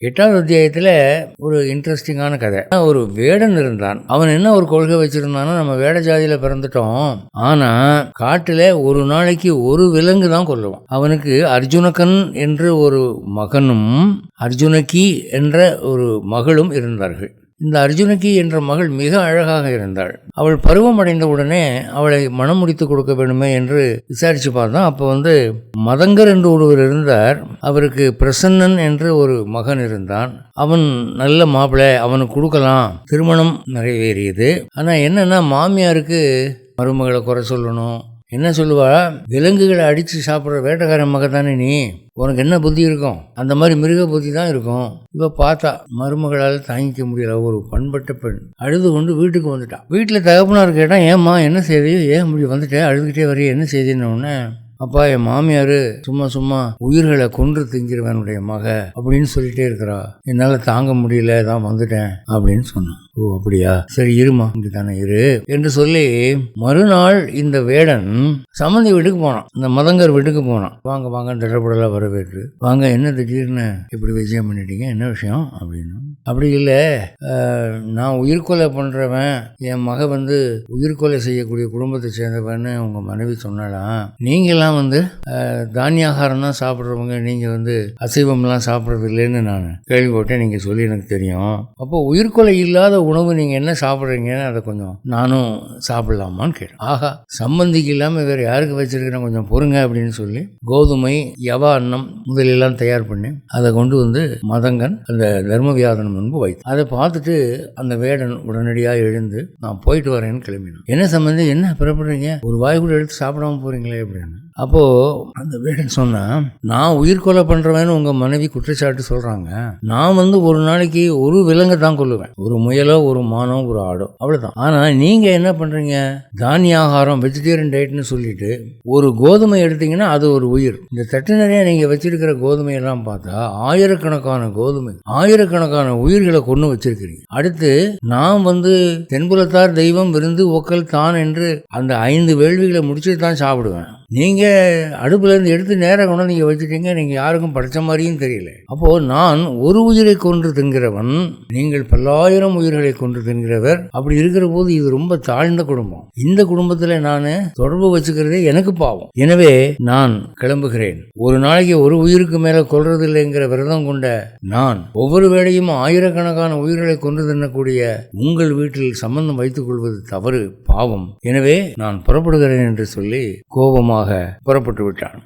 8வது அத்தியாயத்தில் ஒரு இன்ட்ரெஸ்டிங்கான கதை. ஒரு வேடன் இருந்தான். அவன் என்ன ஒரு கொள்கை வச்சிருந்தானோ, நம்ம வேட ஜாதியில பிறந்துட்டோம், ஆனா காட்டுல ஒரு நாளைக்கு ஒரு விலங்கு தான் கொல்லுவான். அவனுக்கு அர்ஜுனகன் என்று ஒரு மகனும் அர்ஜுனகி என்ற ஒரு மகளும் இருந்தார்கள். இந்த அர்ஜுனகி என்ற மகள் மிக அழகாக இருந்தாள். அவள் பருவம் அடைந்த உடனே அவளை மனம் முடித்து கொடுக்க வேண்டுமே என்று விசாரிச்சு பார்த்தோம். அப்போ மதங்கர் என்று ஒருவர் இருந்தார். அவருக்கு பிரசன்னன் என்று ஒரு மகன் இருந்தான். அவன் நல்ல மாப்பிள்ளை, அவனுக்கு கொடுக்கலாம். திருமணம் நிறைவேறியது. ஆனால் என்னன்னா, மாமியாருக்கு மருமகளை குறை சொல்லணும். என்ன சொல்லுவா, விலங்குகளை அடித்து சாப்பிட்ற வேட்டைக்காரன் மக தானே நீ, உனக்கு என்ன புத்தி இருக்கும்? அந்த மாதிரி மிருக புத்தி தான் இருக்கும். இப்போ பார்த்தா மருமகளால் தாங்கிக்க முடியல. ஒரு பண்பட்ட பெண் அழுது கொண்டு வீட்டுக்கு வந்துட்டான். வீட்டில் தகப்பனார் கேட்டால், ஏம்மா என்ன செய்தி, ஏன் முடிவு வந்துட்டேன், அழுதுகிட்டே வரைய என்ன செய்தின்னு. அப்பா, என் மாமியார் சும்மா உயிர்களை கொன்று திங்கிறவனுடைய மக அப்படின்னு சொல்லிட்டே இருக்கிறா, என்னால் தாங்க முடியல, தான் வந்துட்டேன் அப்படின்னு சொன்னான். ஓ அப்படியா, சரி இருமா, இங்கே தானே இரு என்று சொல்லி மறுநாள் இந்த வேடன் சம்மந்தி வீட்டுக்கு போனான். இந்த மதங்கர் வீட்டுக்கு போனான். வாங்க வாங்க தடப்படலாம் வரவேற்று, வாங்க என்ன திடீர்னு இப்படி விஜயம் பண்ணிட்டீங்க, என்ன விஷயம் அப்படின்னு. அப்படி இல்லை, நான் உயிர்கொலை பண்ணுறவன், என் மக உயிர்கொலை செய்யக்கூடிய குடும்பத்தை சேர்ந்தவன்னு உங்கள் மனைவி சொன்னாலாம். நீங்களாம் தானியாகாரம் தான் சாப்பிட்றவங்க, நீங்கள் அசைவம்லாம் சாப்பிட்றது இல்லைன்னு நான் கேள்விப்பட்டேன். நீங்கள் சொல்லி எனக்கு தெரியும். அப்போ உயிர்கொலை இல்லாத உணவு நீங்கள் என்ன சாப்பிட்றீங்கன்னு அதை கொஞ்சம் நானும் சாப்பிடலாமான்னு கேட்டேன். ஆகா, சம்பந்திக்கு இல்லாமல் வேறு யாருக்கு வச்சிருக்கிறேன், கொஞ்சம் பொறுங்க அப்படின்னு சொல்லி கோதுமை, யவா அன்னம் முதலெல்லாம் தயார் பண்ணி அதை கொண்டு மதங்கன் அந்த தர்மவியாதனம் முன்பு வைத்து, அதை பார்த்துட்டு அந்த வேடன் உடனடியாக எழுந்து, நான் போயிட்டு வரேன்னு கிளம்பினான். என்ன சம்பந்தி, என்ன புறப்படுறீங்க, ஒரு வாய் கூட எடுத்து சாப்பிடாம போறீங்களே அப்படின்னு. அப்போ அந்த வேடன் சொன்னா, நான் உயிர்கொலை பண்றவன்னு உங்க மனைவி குற்றச்சாட்டு சொல்றாங்க. நான் ஒரு நாளைக்கு ஒரு விலங்கை தான் கொல்லுவேன், ஒரு முயலோ ஒரு மானோ ஒரு ஆடோ, அவ்வளவுதான். ஆனா நீங்க என்ன பண்றீங்க, தானியாகாரம் வெஜிடேரியன் டயட்னு சொல்லிட்டு ஒரு கோதுமை எடுத்தீங்கன்னா அது ஒரு உயிர். இந்த தட்டு நிறைய நீங்க வச்சிருக்கிற கோதுமையெல்லாம் பார்த்தா ஆயிரக்கணக்கான கோதுமை, ஆயிரக்கணக்கான உயிர்களை கொண்டு வச்சிருக்கிறீங்க. அடுத்து நான் தென்புலத்தார் தெய்வம் விருந்து ஒக்கல் தான் என்று அந்த 5 வேள்விகளை முடிச்சுட்டு தான் சாப்பிடுவேன். நீங்க அடுப்புல இருந்து எடுத்து நேரம் கொண்டு நீங்க வச்சுட்டீங்க, நீங்க யாருக்கும் படிச்ச மாதிரியும் தெரியல. அப்போ நான் ஒரு உயிரை கொன்று தின்கிறவன், நீங்கள் பல்லாயிரம் உயிர்களை கொன்று தின்கிறவர். அப்படி இருக்கிற போது இது ரொம்ப தாழ்ந்த குடும்பம். இந்த குடும்பத்துல நான் தொடர்பு வச்சுக்கிறதே எனக்கு பாவம். எனவே நான் கிளம்புகிறேன். ஒரு நாளைக்கு ஒரு உயிருக்கு மேல கொல்றது இல்லைங்கிற விரதம் கொண்ட நான் ஒவ்வொரு வேளையும் ஆயிரக்கணக்கான உயிர்களை கொன்று தின்னக்கூடிய உங்கள் வீட்டில் சம்பந்தம் வைத்துக் கொள்வது தவறு, பாவம். எனவே நான் புறப்படுகிறேன் என்று சொல்லி கோபமாக புறப்பட்டு விட்டான்.